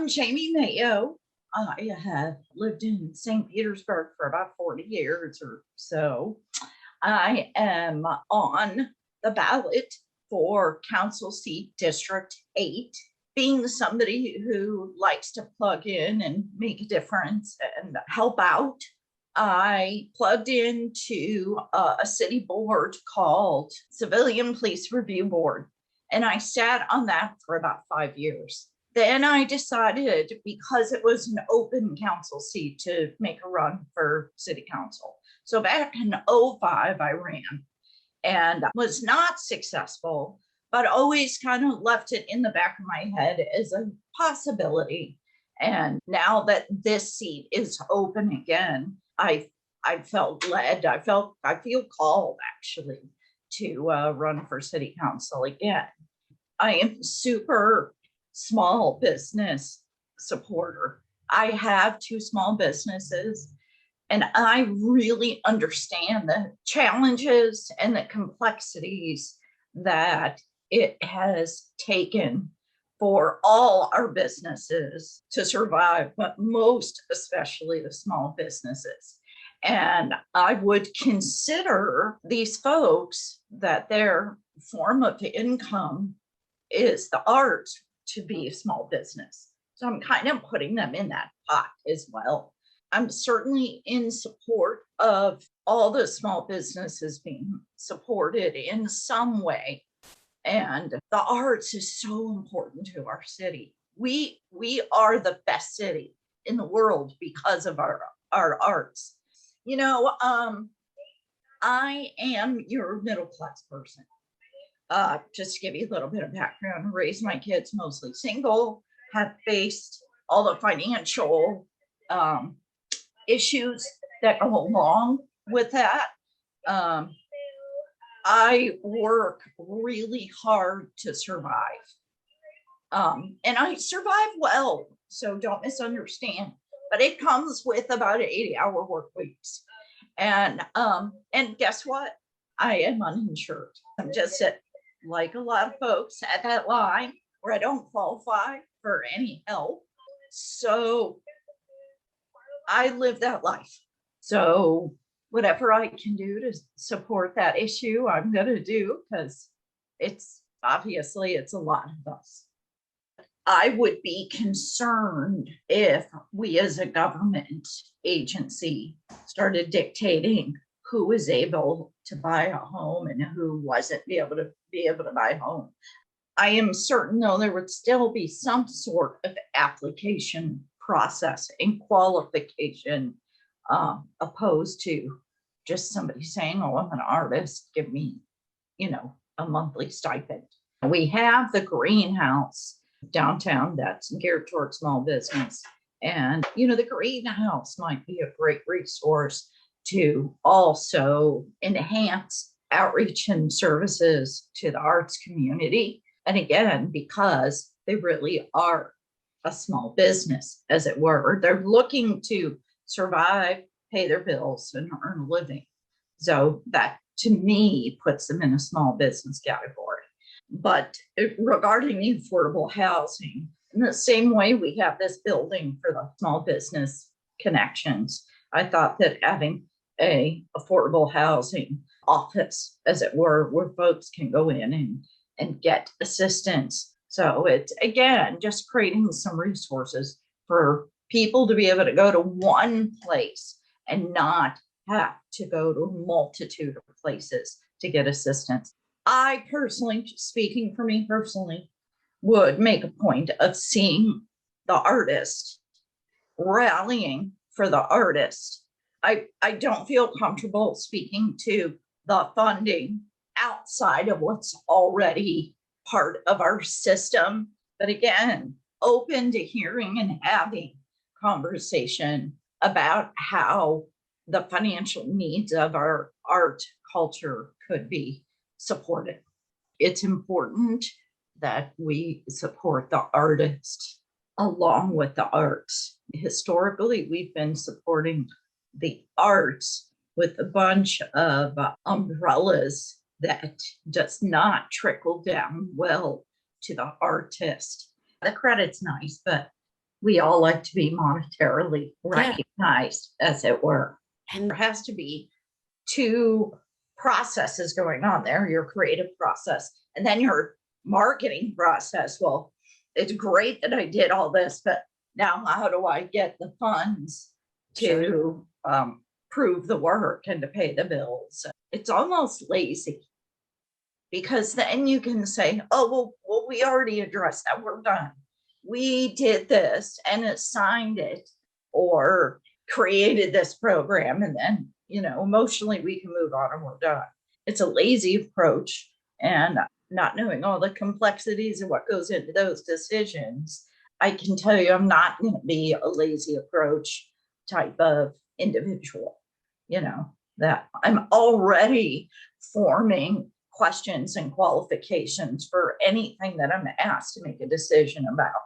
I'm Jamie Mayo. I have lived in St. Petersburg for about 40 years or so. I am on the ballot for Council Seat District 8. Being somebody who likes to plug in and make a difference and help out, I plugged into a city board called Civilian Police Review Board, and I sat on that for about 5 years. Then I decided, because it was an open council seat, to make a run for city council. So back in 2005, I ran and was not successful, but always kind of left it in the back of my head as a possibility. And now that this seat is open again, I felt led. I feel called actually to run for city council again. I am super small business supporter. I have 2 small businesses, and I really understand the challenges and the complexities that it has taken for all our businesses to survive, but most especially the small businesses. And I would consider these folks that their form of income is the arts to be a small business. So I'm kind of putting them in that pot as well. I'm certainly in support of all the small businesses being supported in some way. And the arts is so important to our city. We are the best city in the world because of our arts. You know, I am your middle class person. Just to give you a little bit of background, raised my kids mostly single, have faced all the financial issues that go along with that. I work really hard to survive. And I survive well, so don't misunderstand. But it comes with about 80-hour work weeks. And guess what? I am uninsured. I'm just like a lot of folks at that line where I don't qualify for any help. So I live that life. So whatever I can do to support that issue, I'm going to do, because it's a lot of us. I would be concerned if we as a government agency started dictating who was able to buy a home and who wasn't able to buy a home. I am certain, though, there would still be some sort of application process and qualification, opposed to just somebody saying, oh, I'm an artist, give me, a monthly stipend. We have the greenhouse downtown that's geared towards small business. And, the greenhouse might be a great resource to also enhance outreach and services to the arts community. And again, because they really are a small business, as it were, they're looking to survive, pay their bills, and earn a living. So that, to me, puts them in a small business category. But regarding the affordable housing, in the same way we have this building for the small business connections, I thought that having a affordable housing office, as it were, where folks can go in and get assistance. So it's, again, just creating some resources for people to be able to go to one place and not have to go to a multitude of places to get assistance. I personally, speaking for me personally, would make a point of seeing the artist, rallying for the artist. I don't feel comfortable speaking to the funding outside of what's already part of our system. But again, open to hearing and having conversation about how the financial needs of our art culture could be supported. It's important that we support the artist along with the arts. Historically, we've been supporting the arts with a bunch of umbrellas that does not trickle down well to the artist. The credit's nice, but We all like to be monetarily Yeah. recognized, as it were. And There has to be two processes going on there, your creative process and then your marketing process. Well, it's great that I did all this, but now how do I get the funds sure. to prove the work and to pay the bills? It's almost lazy because then you can say, oh, well, we already addressed that. We're done. We did this and assigned it or created this program. And then, emotionally we can move on and we're done. It's a lazy approach, and not knowing all the complexities of what goes into those decisions. I can tell you, I'm not going to be a lazy approach type of individual, that I'm already forming questions and qualifications for anything that I'm asked to make a decision about.